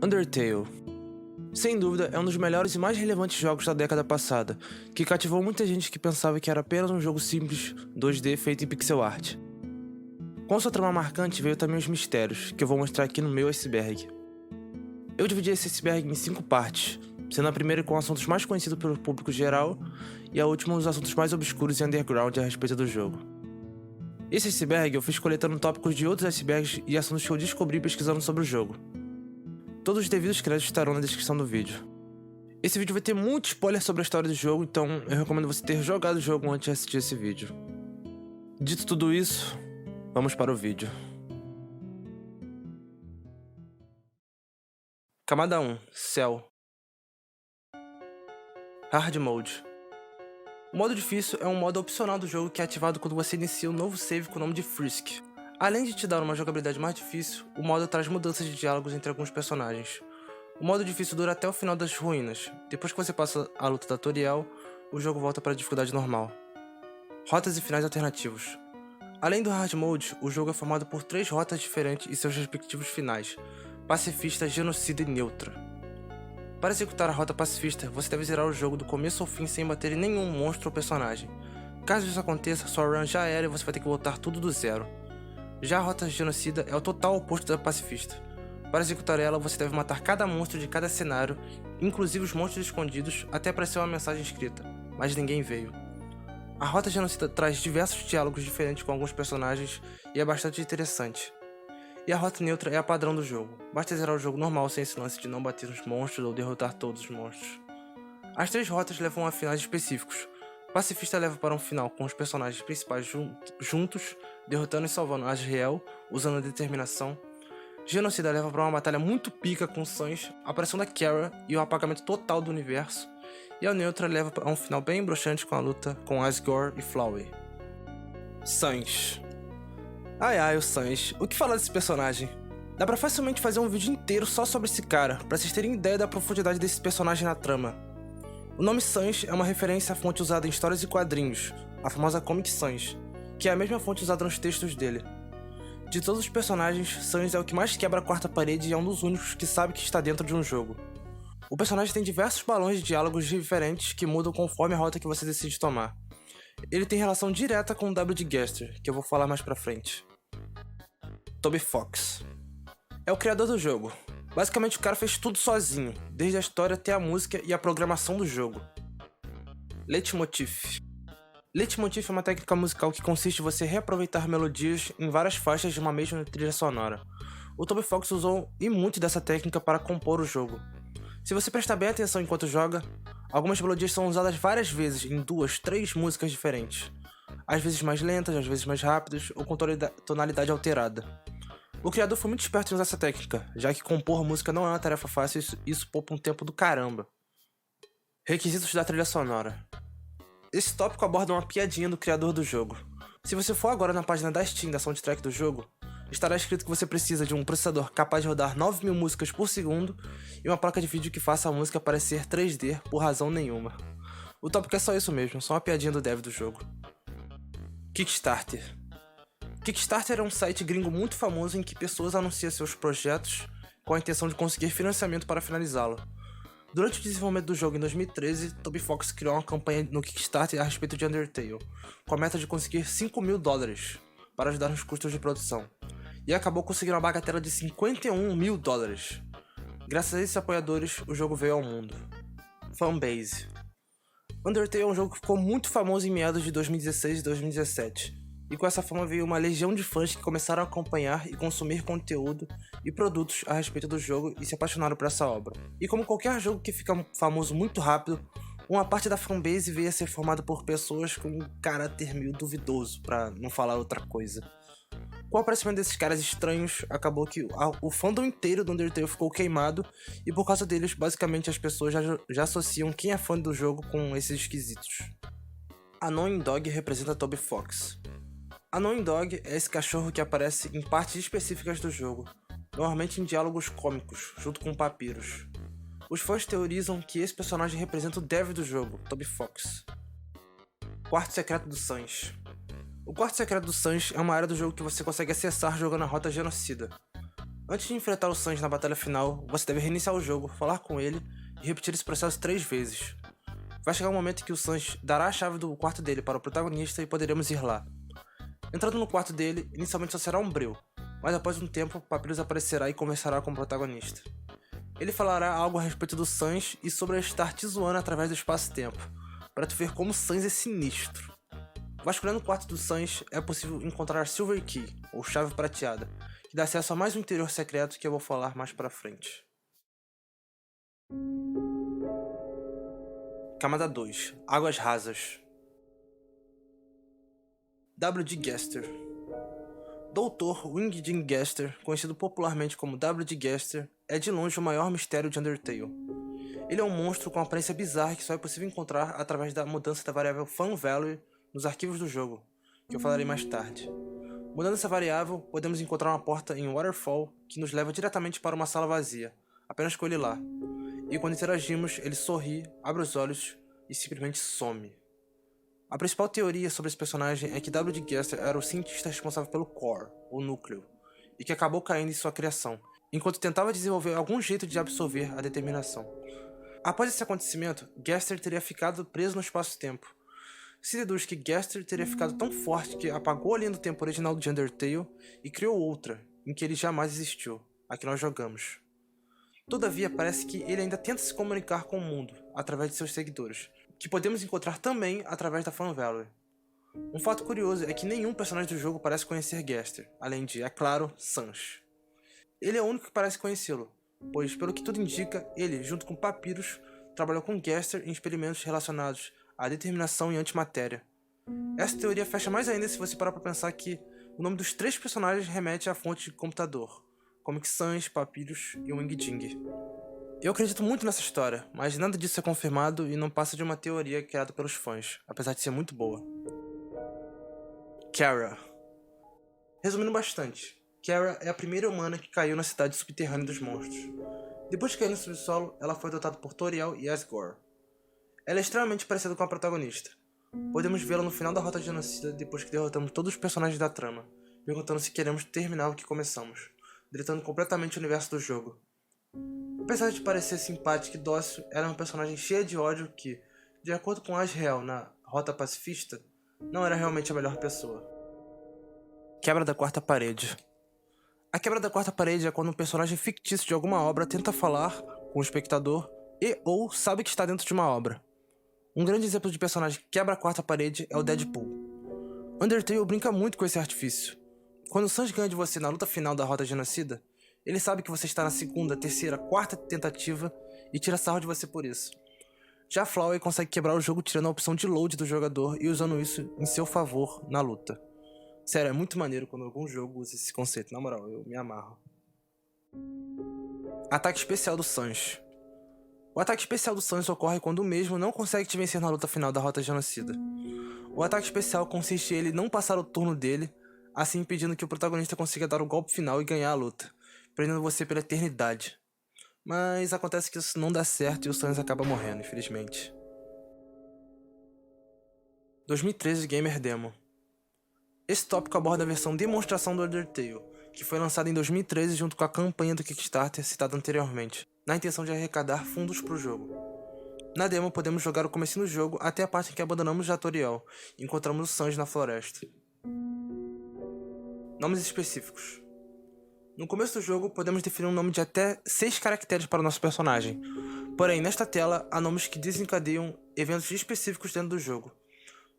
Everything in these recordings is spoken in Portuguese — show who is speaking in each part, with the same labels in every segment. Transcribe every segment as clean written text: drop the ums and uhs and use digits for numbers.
Speaker 1: Undertale. Sem dúvida, é um dos melhores e mais relevantes jogos da década passada, que cativou muita gente que pensava que era apenas um jogo simples, 2D feito em pixel art. Com sua trama marcante veio também os mistérios, que eu vou mostrar aqui no meu iceberg. Eu dividi esse iceberg em 5 partes, sendo a primeira com assuntos mais conhecidos pelo público geral, e a última os assuntos mais obscuros e underground a respeito do jogo. Esse iceberg eu fiz coletando tópicos de outros icebergs e assuntos que eu descobri pesquisando sobre o jogo. Todos os devidos créditos estarão na descrição do vídeo. Esse vídeo vai ter muito spoiler sobre a história do jogo, então eu recomendo você ter jogado o jogo antes de assistir esse vídeo. Dito tudo isso, vamos para o vídeo. Camada 1. Céu. Hard Mode. O modo difícil é um modo opcional do jogo que é ativado quando você inicia um novo save com o nome de Frisk. Além de te dar uma jogabilidade mais difícil, o modo traz mudanças de diálogos entre alguns personagens. O modo difícil dura até o final das ruínas. Depois que você passa a luta tutorial, o jogo volta para a dificuldade normal. Rotas e finais alternativos. Além do Hard Mode, o jogo é formado por 3 rotas diferentes e seus respectivos finais: Pacifista, Genocida e Neutra. Para executar a rota Pacifista, você deve zerar o jogo do começo ao fim sem bater em nenhum monstro ou personagem. Caso isso aconteça, sua run já era e você vai ter que voltar tudo do zero. Já a rota Genocida é o total oposto da Pacifista. Para executar ela, você deve matar cada monstro de cada cenário, inclusive os monstros escondidos, até aparecer uma mensagem escrita, mas ninguém veio. A rota Genocida traz diversos diálogos diferentes com alguns personagens e é bastante interessante. E a rota Neutra é a padrão do jogo, basta zerar o jogo normal sem esse lance de não bater nos monstros ou derrotar todos os monstros. As 3 rotas levam a finais específicos. Pacifista leva para um final com os personagens principais juntos, derrotando e salvando Azrael, usando a determinação. Genocida leva para uma batalha muito pica com Sans, a aparição da Kara e o apagamento total do universo. E a Neutra leva a um final bem broxante com a luta com Asgore e Flowey. Sans. Ai, o Sans. O que falar desse personagem? Dá pra facilmente fazer um vídeo inteiro só sobre esse cara, pra vocês terem ideia da profundidade desse personagem na trama. O nome Sans é uma referência à fonte usada em histórias e quadrinhos, a famosa Comic Sans, que é a mesma fonte usada nos textos dele. De todos os personagens, Sans é o que mais quebra a quarta parede e é um dos únicos que sabe que está dentro de um jogo. O personagem tem diversos balões de diálogos diferentes que mudam conforme a rota que você decide tomar. Ele tem relação direta com o W de Gaster, que eu vou falar mais pra frente. Toby Fox. É o criador do jogo. Basicamente o cara fez tudo sozinho, desde a história até a música e a programação do jogo. Leitmotiv. Leitmotiv é uma técnica musical que consiste em você reaproveitar melodias em várias faixas de uma mesma trilha sonora. O Toby Fox usou e muito dessa técnica para compor o jogo. Se você prestar bem atenção enquanto joga, algumas melodias são usadas várias vezes em 2, 3 músicas diferentes. Às vezes mais lentas, às vezes mais rápidas ou com tonalidade alterada. O criador foi muito esperto em usar essa técnica, já que compor música não é uma tarefa fácil e isso poupa um tempo do caramba. Requisitos da trilha sonora. Esse tópico aborda uma piadinha do criador do jogo. Se você for agora na página da Steam da soundtrack do jogo, estará escrito que você precisa de um processador capaz de rodar 9.000 músicas por segundo e uma placa de vídeo que faça a música parecer 3D por razão nenhuma. O tópico é só isso mesmo, só uma piadinha do dev do jogo. Kickstarter. Kickstarter é um site gringo muito famoso em que pessoas anunciam seus projetos com a intenção de conseguir financiamento para finalizá-lo. Durante o desenvolvimento do jogo em 2013, Toby Fox criou uma campanha no Kickstarter a respeito de Undertale, com a meta de conseguir $5.000 para ajudar nos custos de produção, e acabou conseguindo uma bagatela de $51.000. Graças a esses apoiadores, o jogo veio ao mundo. Fanbase. Undertale é um jogo que ficou muito famoso em meados de 2016 e 2017, e com essa fama veio uma legião de fãs que começaram a acompanhar e consumir conteúdo e produtos a respeito do jogo e se apaixonaram por essa obra. E como qualquer jogo que fica famoso muito rápido, uma parte da fanbase veio a ser formada por pessoas com um caráter meio duvidoso, pra não falar outra coisa. Com o aparecimento desses caras estranhos, acabou que o fandom inteiro do Undertale ficou queimado, e por causa deles, basicamente as pessoas já associam quem é fã do jogo com esses esquisitos. Annoying Dog representa Toby Fox. Annoying Dog é esse cachorro que aparece em partes específicas do jogo, normalmente em diálogos cômicos, junto com Papyrus. Os fãs teorizam que esse personagem representa o dev do jogo, Toby Fox. Quarto Secreto do Sans. O Quarto Secreto do Sans é uma área do jogo que você consegue acessar jogando a rota Genocida. Antes de enfrentar o Sans na batalha final, você deve reiniciar o jogo, falar com ele e repetir esse processo 3 vezes. Vai chegar um momento em que o Sans dará a chave do quarto dele para o protagonista e poderemos ir lá. Entrando no quarto dele, inicialmente só será um breu, mas após um tempo, Papyrus aparecerá e conversará com o protagonista. Ele falará algo a respeito do Sans e sobre estar te zoando através do espaço-tempo, para tu ver como o Sans é sinistro. Vasculhando o quarto do Sans, é possível encontrar Silver Key, ou chave prateada, que dá acesso a mais um interior secreto que eu vou falar mais pra frente. Camada 2. Águas rasas. W.D. Gaster. Dr. Wing-Ding Gaster, conhecido popularmente como W.D. Gaster, é de longe o maior mistério de Undertale. Ele é um monstro com aparência bizarra que só é possível encontrar através da mudança da variável Fan Value nos arquivos do jogo, que eu falarei mais tarde. Mudando essa variável, podemos encontrar uma porta em Waterfall que nos leva diretamente para uma sala vazia, apenas com ele lá. E quando interagimos, ele sorri, abre os olhos e simplesmente some. A principal teoria sobre esse personagem é que W.D. Gaster era o cientista responsável pelo Core, ou núcleo, e que acabou caindo em sua criação, enquanto tentava desenvolver algum jeito de absorver a determinação. Após esse acontecimento, Gaster teria ficado preso no espaço-tempo. Se deduz que Gaster teria ficado tão forte que apagou a linha do tempo original de Undertale e criou outra, em que ele jamais existiu, a que nós jogamos. Todavia, parece que ele ainda tenta se comunicar com o mundo, através de seus seguidores, que podemos encontrar também através da Fan Value. Um fato curioso é que nenhum personagem do jogo parece conhecer Gaster, além de, é claro, Sans. Ele é o único que parece conhecê-lo, pois, pelo que tudo indica, ele, junto com Papyrus, trabalhou com Gaster em experimentos relacionados à determinação e antimatéria. Essa teoria fecha mais ainda se você parar para pensar que o nome dos 3 personagens remete à fonte de computador, Comic Sans, Papyrus e Wing-Ding. Eu acredito muito nessa história, mas nada disso é confirmado e não passa de uma teoria criada pelos fãs, apesar de ser muito boa. Kara. Resumindo bastante, Kara é a primeira humana que caiu na cidade subterrânea dos monstros. Depois de cair no subsolo, ela foi adotada por Toriel e Asgore. Ela é extremamente parecida com a protagonista. Podemos vê-la no final da Rota Genocida depois que derrotamos todos os personagens da trama, perguntando se queremos terminar o que começamos, deletando completamente o universo do jogo. Apesar de parecer simpática e dócil, ela é uma personagem cheia de ódio que, de acordo com Asriel na Rota Pacifista, não era realmente a melhor pessoa. Quebra da quarta parede. A quebra da quarta parede é quando um personagem fictício de alguma obra tenta falar com o espectador e ou sabe que está dentro de uma obra. Um grande exemplo de personagem que quebra a quarta parede é o Deadpool. Undertale brinca muito com esse artifício. Quando o Sans ganha de você na luta final da Rota Genocida, ele sabe que você está na segunda, terceira, quarta tentativa e tira sarro de você por isso. Já Flowey consegue quebrar o jogo tirando a opção de load do jogador e usando isso em seu favor na luta. Sério, é muito maneiro quando algum jogo usa esse conceito, na moral, eu me amarro. Ataque especial do Sans. O ataque especial do Sans ocorre quando o mesmo não consegue te vencer na luta final da Rota Genocida. O ataque especial consiste em ele não passar o turno dele, assim impedindo que o protagonista consiga dar o golpe final e ganhar a luta, prendendo você pela eternidade. Mas acontece que isso não dá certo e o Sans acaba morrendo, infelizmente. 2013 Gamer Demo. Esse tópico aborda a versão demonstração do Undertale, que foi lançada em 2013 junto com a campanha do Kickstarter citada anteriormente, na intenção de arrecadar fundos para o jogo. Na demo podemos jogar o comecinho do jogo até a parte em que abandonamos Jatoriel e encontramos o Sans na floresta. Nomes específicos. No começo do jogo, podemos definir um nome de até 6 caracteres para o nosso personagem. Porém, nesta tela, há nomes que desencadeiam eventos específicos dentro do jogo.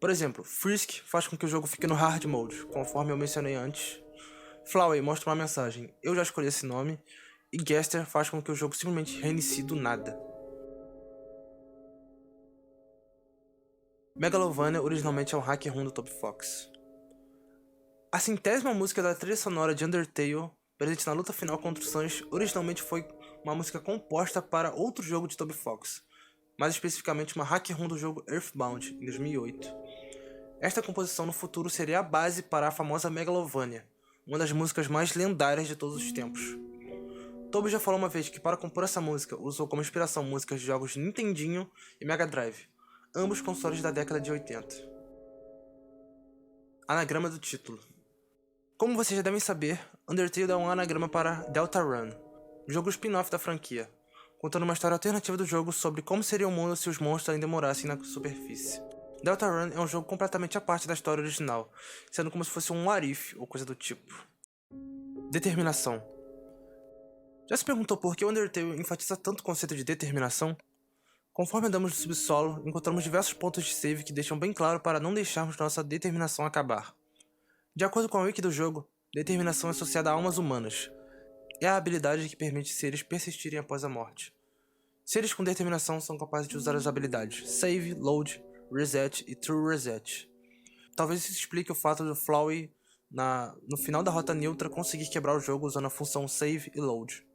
Speaker 1: Por exemplo, Frisk faz com que o jogo fique no Hard Mode, conforme eu mencionei antes. Flowey mostra uma mensagem, eu já escolhi esse nome. E Gaster faz com que o jogo simplesmente reinicie do nada. Megalovania originalmente é um hack room do Toby Fox. A 100ª música da trilha sonora de Undertale, presente na luta final contra o Sans, originalmente foi uma música composta para outro jogo de Toby Fox, mais especificamente uma hack room do jogo Earthbound, em 2008. Esta composição no futuro seria a base para a famosa Megalovania, uma das músicas mais lendárias de todos os tempos. Toby já falou uma vez que para compor essa música usou como inspiração músicas de jogos de Nintendinho e Mega Drive, ambos consoles da década de 80. Anagrama do título. Como vocês já devem saber, Undertale é um anagrama para Deltarune, jogo spin-off da franquia, contando uma história alternativa do jogo sobre como seria o mundo se os monstros ainda morassem na superfície. Deltarune é um jogo completamente à parte da história original, sendo como se fosse um what if ou coisa do tipo. Determinação. Já se perguntou por que o Undertale enfatiza tanto o conceito de determinação? Conforme andamos no subsolo, encontramos diversos pontos de save que deixam bem claro para não deixarmos nossa determinação acabar. De acordo com a wiki do jogo, determinação é associada a almas humanas. É a habilidade que permite seres persistirem após a morte. Seres com determinação são capazes de usar as habilidades Save, Load, Reset e True Reset. Talvez isso explique o fato do Flowey, no final da rota neutra, conseguir quebrar o jogo usando a função Save e Load.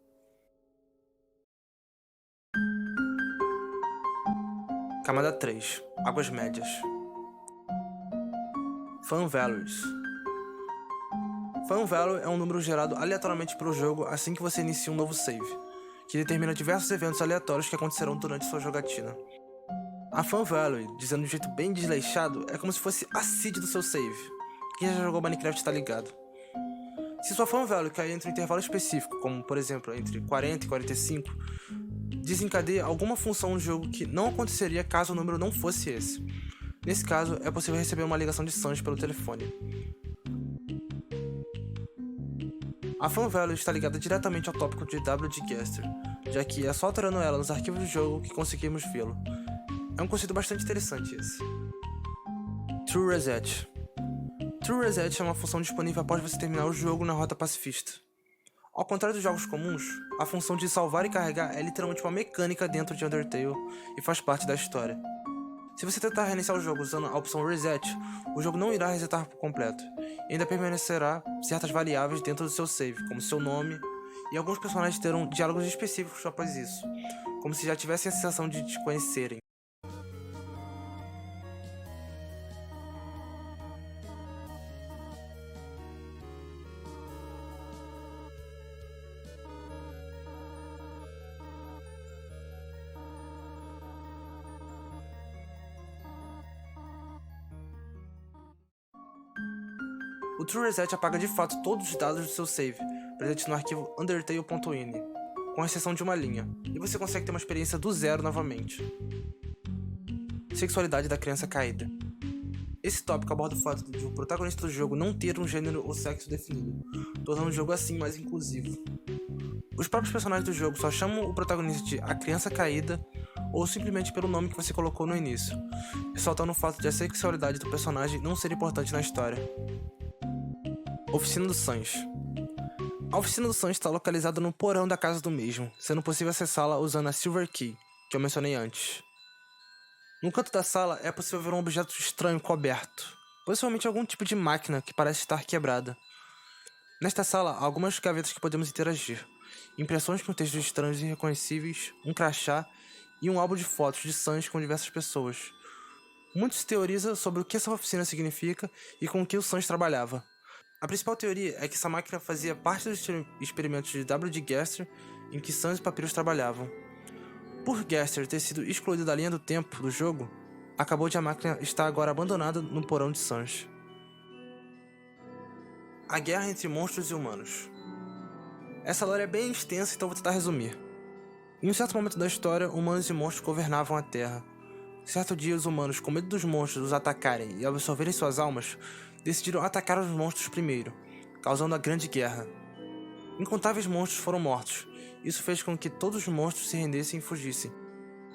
Speaker 1: Camada 3. Águas Médias. Fan Values. Fan Value é um número gerado aleatoriamente pelo jogo assim que você inicia um novo save, que determina diversos eventos aleatórios que acontecerão durante sua jogatina. A Fan Value, dizendo de um jeito bem desleixado, é como se fosse a seed do seu save. Quem já jogou Minecraft está ligado. Se sua Fan Value cair entre um intervalo específico, como por exemplo entre 40 e 45, desencadeia alguma função no jogo que não aconteceria caso o número não fosse esse. Nesse caso, é possível receber uma ligação de Sans pelo telefone. A Fan Value está ligada diretamente ao tópico de WGGaster, já que é só alterando ela nos arquivos do jogo que conseguimos vê-lo. É um conceito bastante interessante esse. True Reset. True Reset é uma função disponível após você terminar o jogo na rota pacifista. Ao contrário dos jogos comuns, a função de salvar e carregar é literalmente uma mecânica dentro de Undertale e faz parte da história. Se você tentar reiniciar o jogo usando a opção Reset, o jogo não irá resetar por completo, e ainda permanecerá certas variáveis dentro do seu save, como seu nome, e alguns personagens terão diálogos específicos após isso, como se já tivessem a sensação de te conhecerem. O True Reset apaga de fato todos os dados do seu save, presentes no arquivo undertale.ini, com exceção de uma linha, e você consegue ter uma experiência do zero novamente. Sexualidade da criança caída. Esse tópico aborda o fato de o protagonista do jogo não ter um gênero ou sexo definido, tornando o jogo assim mais inclusivo. Os próprios personagens do jogo só chamam o protagonista de a criança caída ou simplesmente pelo nome que você colocou no início, ressaltando o fato de a sexualidade do personagem não ser importante na história. Oficina do Sans. A Oficina do Sans está localizada no porão da casa do mesmo, sendo possível acessá-la usando a Silver Key, que eu mencionei antes. No canto da sala é possível ver um objeto estranho coberto, possivelmente algum tipo de máquina que parece estar quebrada. Nesta sala há algumas gavetas que podemos interagir, impressões com textos estranhos e irreconhecíveis, um crachá e um álbum de fotos de Sans com diversas pessoas. Muito se teoriza sobre o que essa oficina significa e com o que o Sans trabalhava. A principal teoria é que essa máquina fazia parte dos experimentos de WGGaster em que Sans e Papyrus trabalhavam. Por Gaster ter sido excluído da linha do tempo do jogo, acabou de a máquina estar agora abandonada no porão de Sans. A guerra entre monstros e humanos. Essa lore é bem extensa, então vou tentar resumir. Em um certo momento da história, humanos e monstros governavam a Terra. Certo dia, os humanos, com medo dos monstros os atacarem e absorverem suas almas, decidiram atacar os monstros primeiro, causando a Grande Guerra. Incontáveis monstros foram mortos. Isso fez com que todos os monstros se rendessem e fugissem.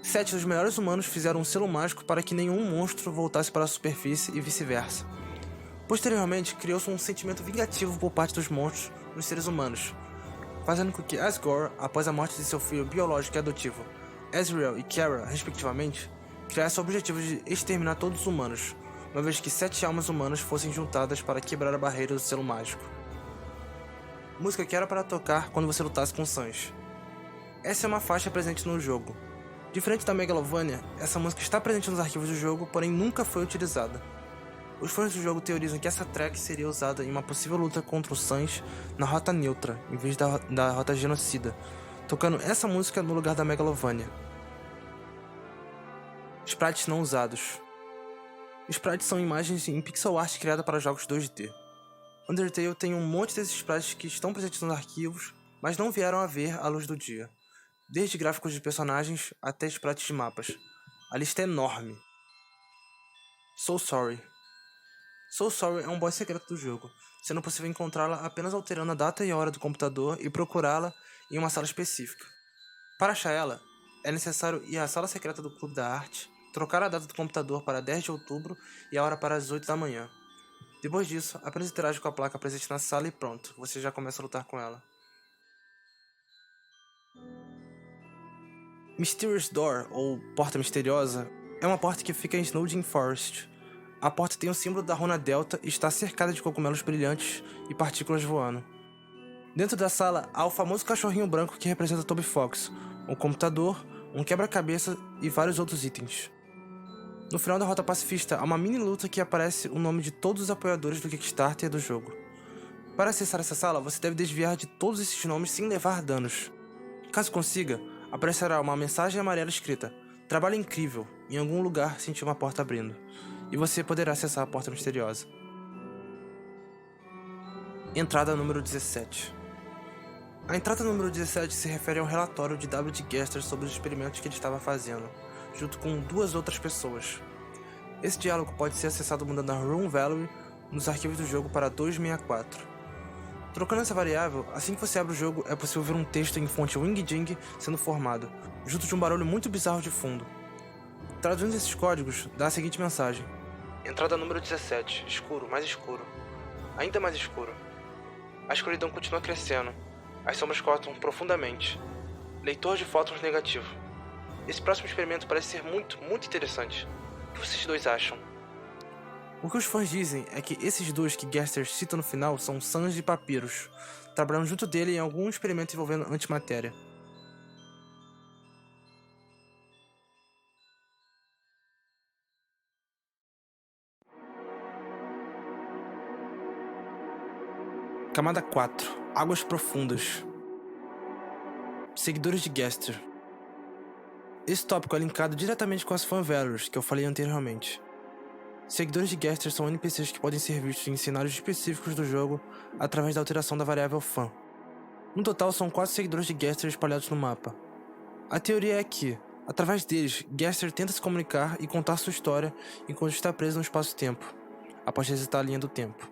Speaker 1: 7 dos melhores humanos fizeram um selo mágico para que nenhum monstro voltasse para a superfície e vice-versa. Posteriormente, criou-se um sentimento vingativo por parte dos monstros nos seres humanos, fazendo com que Asgore, após a morte de seu filho biológico e adotivo, Ezreal e Kara, respectivamente, criasse o objetivo de exterminar todos os humanos, uma vez que 7 almas humanas fossem juntadas para quebrar a barreira do selo mágico. Música que era para tocar quando você lutasse com Sans. Essa é uma faixa presente no jogo. Diferente da Megalovania, essa música está presente nos arquivos do jogo, porém nunca foi utilizada. Os fãs do jogo teorizam que essa track seria usada em uma possível luta contra o Sans na rota neutra, em vez da rota genocida, tocando essa música no lugar da Megalovania. Sprites não usados. Sprites são imagens em pixel art criada para jogos 2D. Undertale tem um monte desses sprites que estão presentes nos arquivos, mas não vieram a ver a luz do dia. Desde gráficos de personagens até sprites de mapas. A lista é enorme. Soul Sorry. Soul Sorry é um boss secreto do jogo, sendo possível encontrá-la apenas alterando a data e a hora do computador e procurá-la em uma sala específica. Para achar ela, é necessário ir à sala secreta do Clube da Arte, trocar a data do computador para 10 de outubro e a hora para as 8 da manhã. Depois disso, apenas interage com a placa presente na sala e pronto, você já começa a lutar com ela. Mysterious Door, ou Porta Misteriosa, é uma porta que fica em Snowdin Forest. A porta tem o símbolo da runa Delta e está cercada de cogumelos brilhantes e partículas voando. Dentro da sala há o famoso cachorrinho branco que representa Toby Fox, um computador, um quebra-cabeça e vários outros itens. No final da Rota Pacifista há uma mini luta que aparece o nome de todos os apoiadores do Kickstarter do jogo. Para acessar essa sala, você deve desviar de todos esses nomes sem levar danos. Caso consiga, aparecerá uma mensagem amarela escrita "Trabalho incrível", em algum lugar sentiu uma porta abrindo, e você poderá acessar a porta misteriosa. Entrada número 17. A entrada número 17 se refere ao relatório de W.D. Gaster sobre os experimentos que ele estava fazendo, junto com 2 outras pessoas. Esse diálogo pode ser acessado mudando a Rune Value nos arquivos do jogo para 264. Trocando essa variável, assim que você abre o jogo, é possível ver um texto em fonte Wing-Ding sendo formado, junto de um barulho muito bizarro de fundo. Traduzindo esses códigos, dá a seguinte mensagem: Entrada número 17, escuro, mais escuro. Ainda mais escuro. A escuridão continua crescendo. As sombras cortam profundamente. Leitor de fótons negativo. Esse próximo experimento parece ser muito interessante. O que vocês dois acham? O que os fãs dizem é que esses 2 que Gaster cita no final são Sanji e Papyrus, trabalhando junto dele em algum experimento envolvendo antimatéria. Camada 4. Águas profundas. Seguidores de Gaster. Esse tópico é linkado diretamente com as fan values que eu falei anteriormente. Seguidores de Gaster são NPCs que podem ser vistos em cenários específicos do jogo através da alteração da variável fan. No total, são 4 seguidores de Gaster espalhados no mapa. A teoria é que, através deles, Gaster tenta se comunicar e contar sua história enquanto está preso no espaço-tempo, após resetar a linha do tempo.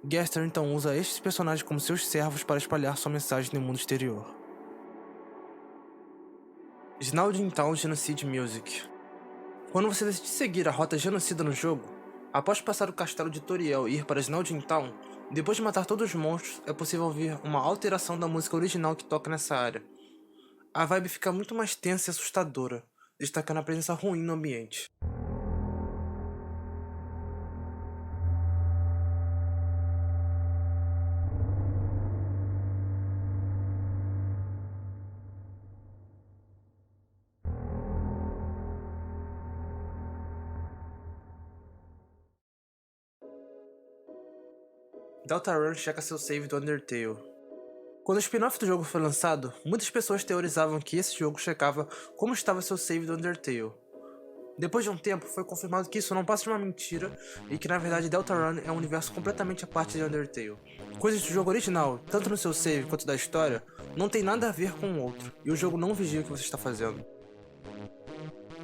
Speaker 1: Gaster então usa estes personagens como seus servos para espalhar sua mensagem no mundo exterior. Snowdin Town Genocide Music. Quando você decide seguir a rota genocida no jogo, após passar o castelo de Toriel e ir para Snowdin Town, depois de matar todos os monstros, é possível ouvir uma alteração da música original que toca nessa área. A vibe fica muito mais tensa e assustadora, destacando a presença ruim no ambiente. Deltarune checa seu save do Undertale. Quando o spin-off do jogo foi lançado, muitas pessoas teorizavam que esse jogo checava como estava seu save do Undertale. Depois de um tempo, foi confirmado que isso não passa de uma mentira e que na verdade Deltarune é um universo completamente à parte de Undertale. Coisas do jogo original, tanto no seu save quanto da história, não tem nada a ver com o outro, e o jogo não vigia o que você está fazendo.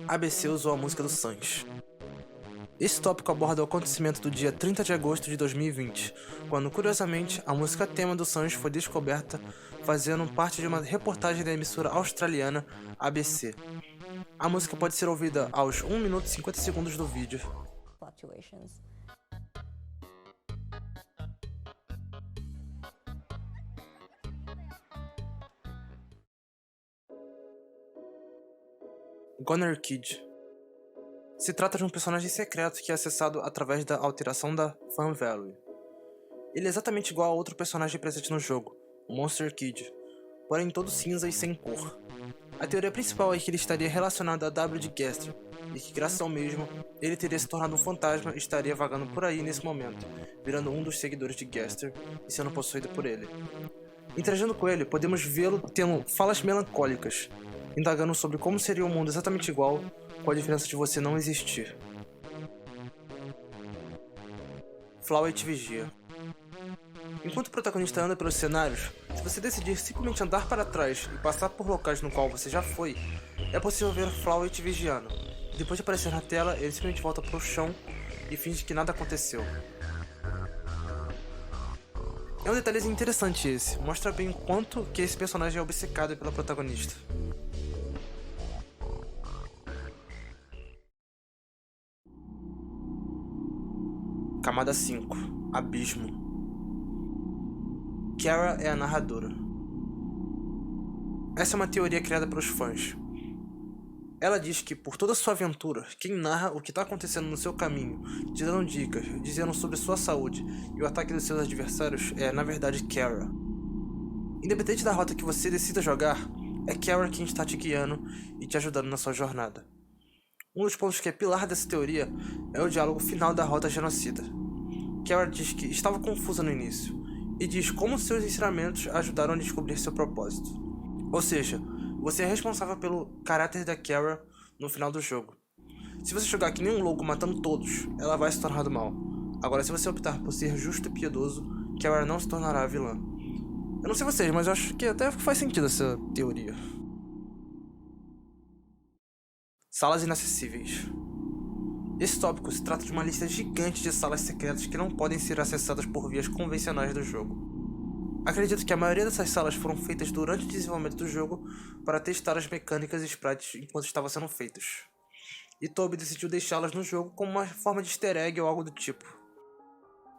Speaker 1: ABC usou a música do Sans. Esse tópico aborda o acontecimento do dia 30 de agosto de 2020, quando, curiosamente, a música tema do Sans foi descoberta fazendo parte de uma reportagem da emissora australiana ABC. A música pode ser ouvida aos 1 minuto e 50 segundos do vídeo. Goner Kid. Se trata de um personagem secreto que é acessado através da alteração da Fan Value. Ele é exatamente igual a outro personagem presente no jogo, o Monster Kid, porém todo cinza e sem cor. A teoria principal é que ele estaria relacionado a W.D. Gaster, e que graças ao mesmo, ele teria se tornado um fantasma e estaria vagando por aí nesse momento, virando um dos seguidores de Gaster e sendo possuído por ele. Interagindo com ele, podemos vê-lo tendo falas melancólicas, indagando sobre como seria um mundo exatamente igual, com a diferença de você não existir. Flauet vigia. Enquanto o protagonista anda pelos cenários, se você decidir simplesmente andar para trás e passar por locais no qual você já foi, é possível ver Flowey te vigiando. Depois de aparecer na tela, ele simplesmente volta pro chão e finge que nada aconteceu. É um detalhe interessante esse, mostra bem o quanto que esse personagem é obcecado pela protagonista. Camada 5 – Abismo. Kara é a narradora. Essa é uma teoria criada pelos fãs. Ela diz que, por toda sua aventura, quem narra o que está acontecendo no seu caminho, te dando dicas, dizendo sobre sua saúde e o ataque dos seus adversários é, na verdade, Kara. Independente da rota que você decida jogar, é Kara quem está te guiando e te ajudando na sua jornada. Um dos pontos que é pilar dessa teoria é o diálogo final da Rota Genocida. Kara diz que estava confusa no início, e diz como seus ensinamentos ajudaram a descobrir seu propósito. Ou seja, você é responsável pelo caráter da Kara no final do jogo. Se você jogar que nem um louco matando todos, ela vai se tornar do mal. Agora, se você optar por ser justo e piedoso, Kara não se tornará vilã. Eu não sei vocês, mas eu acho que até faz sentido essa teoria. Salas inacessíveis. Esse tópico se trata de uma lista gigante de salas secretas que não podem ser acessadas por vias convencionais do jogo. Acredito que a maioria dessas salas foram feitas durante o desenvolvimento do jogo para testar as mecânicas e sprites enquanto estavam sendo feitos. E Toby decidiu deixá-las no jogo como uma forma de easter egg ou algo do tipo.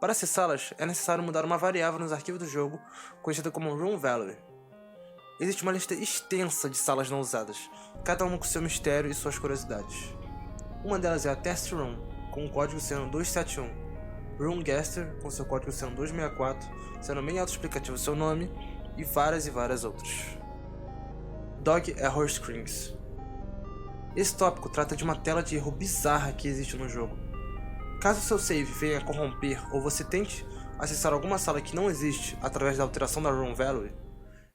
Speaker 1: Para acessá-las, é necessário mudar uma variável nos arquivos do jogo, conhecida como Room Value. Existe uma lista extensa de salas não usadas, cada uma com seu mistério e suas curiosidades. Uma delas é a Test Room, com o código sendo 271, Room Gaster, com seu código sendo 264, sendo bem autoexplicativo seu nome, e várias outras. Dog Error Screens. Esse tópico trata de uma tela de erro bizarra que existe no jogo. Caso seu save venha a corromper ou você tente acessar alguma sala que não existe através da alteração da Room Value,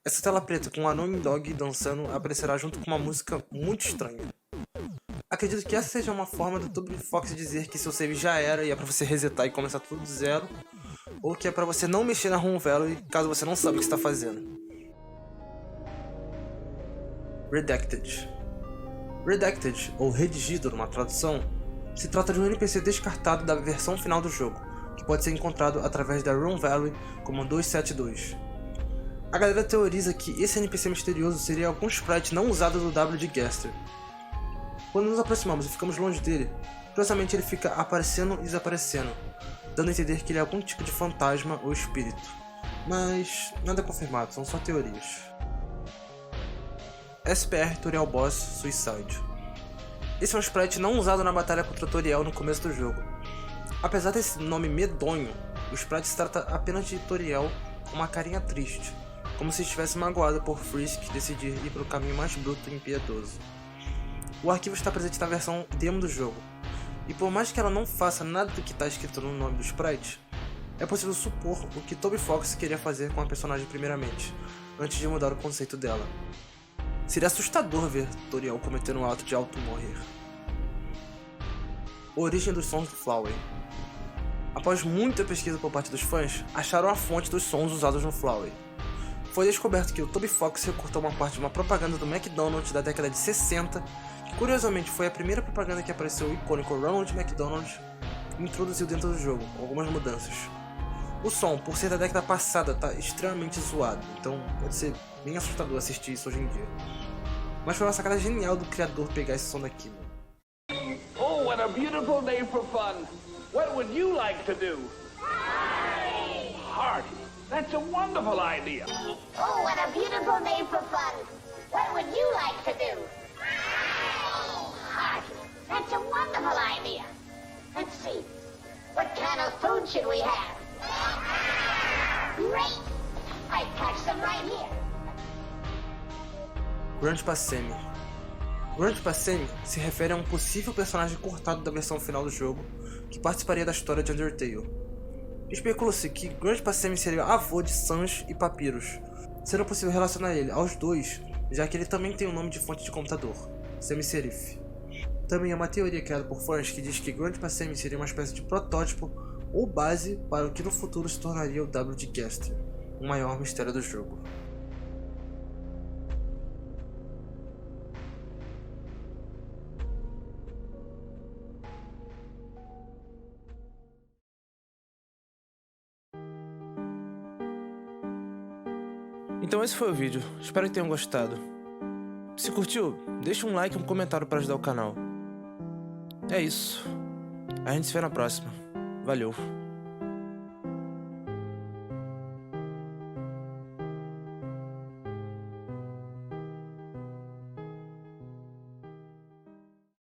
Speaker 1: essa tela preta com um anônimo dog dançando aparecerá junto com uma música muito estranha. Acredito que essa seja uma forma do Toby Fox dizer que seu save já era e é pra você resetar e começar tudo do zero, ou que é pra você não mexer na Room Value caso você não sabe o que está fazendo. Redacted. Redacted, ou redigido numa tradução, se trata de um NPC descartado da versão final do jogo, que pode ser encontrado através da Room Value como 272. A galera teoriza que esse NPC misterioso seria algum sprite não usado do W de Gaster. Quando nos aproximamos e ficamos longe dele, curiosamente ele fica aparecendo e desaparecendo, dando a entender que ele é algum tipo de fantasma ou espírito. Mas nada é confirmado, são só teorias. SPR Tutorial Boss Suicide. Esse é um sprite não usado na batalha contra o Toriel no começo do jogo. Apesar desse nome medonho, o sprite se trata apenas de Toriel com uma carinha triste, como se estivesse magoado por Frisk decidir ir pelo caminho mais bruto e impiedoso. O arquivo está presente na versão demo do jogo, e por mais que ela não faça nada do que está escrito no nome do sprite, é possível supor o que Toby Fox queria fazer com a personagem primeiramente, antes de mudar o conceito dela. Seria assustador ver Toriel cometendo um ato de auto-morrer. Origem dos sons do Flowey. Após muita pesquisa por parte dos fãs, acharam a fonte dos sons usados no Flowey. Foi descoberto que o Toby Fox recortou uma parte de uma propaganda do McDonald's da década de 60, que curiosamente foi a primeira propaganda que apareceu o icônico Ronald McDonald e introduziu dentro do jogo, com algumas mudanças. O som, por ser da década passada, está extremamente zoado, então pode ser bem assustador assistir isso hoje em dia. Mas foi uma sacada genial do criador pegar esse som daqui.
Speaker 2: Oh, what a beautiful day for fun! What would you like to do? Party! That's a wonderful idea!
Speaker 3: Oh, what a beautiful day for fun! What would you like to do? Party! That's a wonderful idea! Let's see, what kind of food should we have? Great! I packed some right here.
Speaker 1: Grandpa Sammy. Grandpa Sammy se refere a um possível personagem cortado da versão final do jogo que participaria da história de Undertale. Especula-se que Grandpa Sammy seria avô de Sans e Papyrus, sendo possível relacionar ele aos dois, já que ele também tem um nome de fonte de computador, Sammy Serif. Também é uma teoria criada por fãs que diz que Grandpa Sammy seria uma espécie de protótipo ou base para o que no futuro se tornaria o W de Gaster, o maior mistério do jogo. Então esse foi o vídeo, espero que tenham gostado. Se curtiu, deixa um like e um comentário para ajudar o canal. É isso, a gente se vê na próxima. Valeu!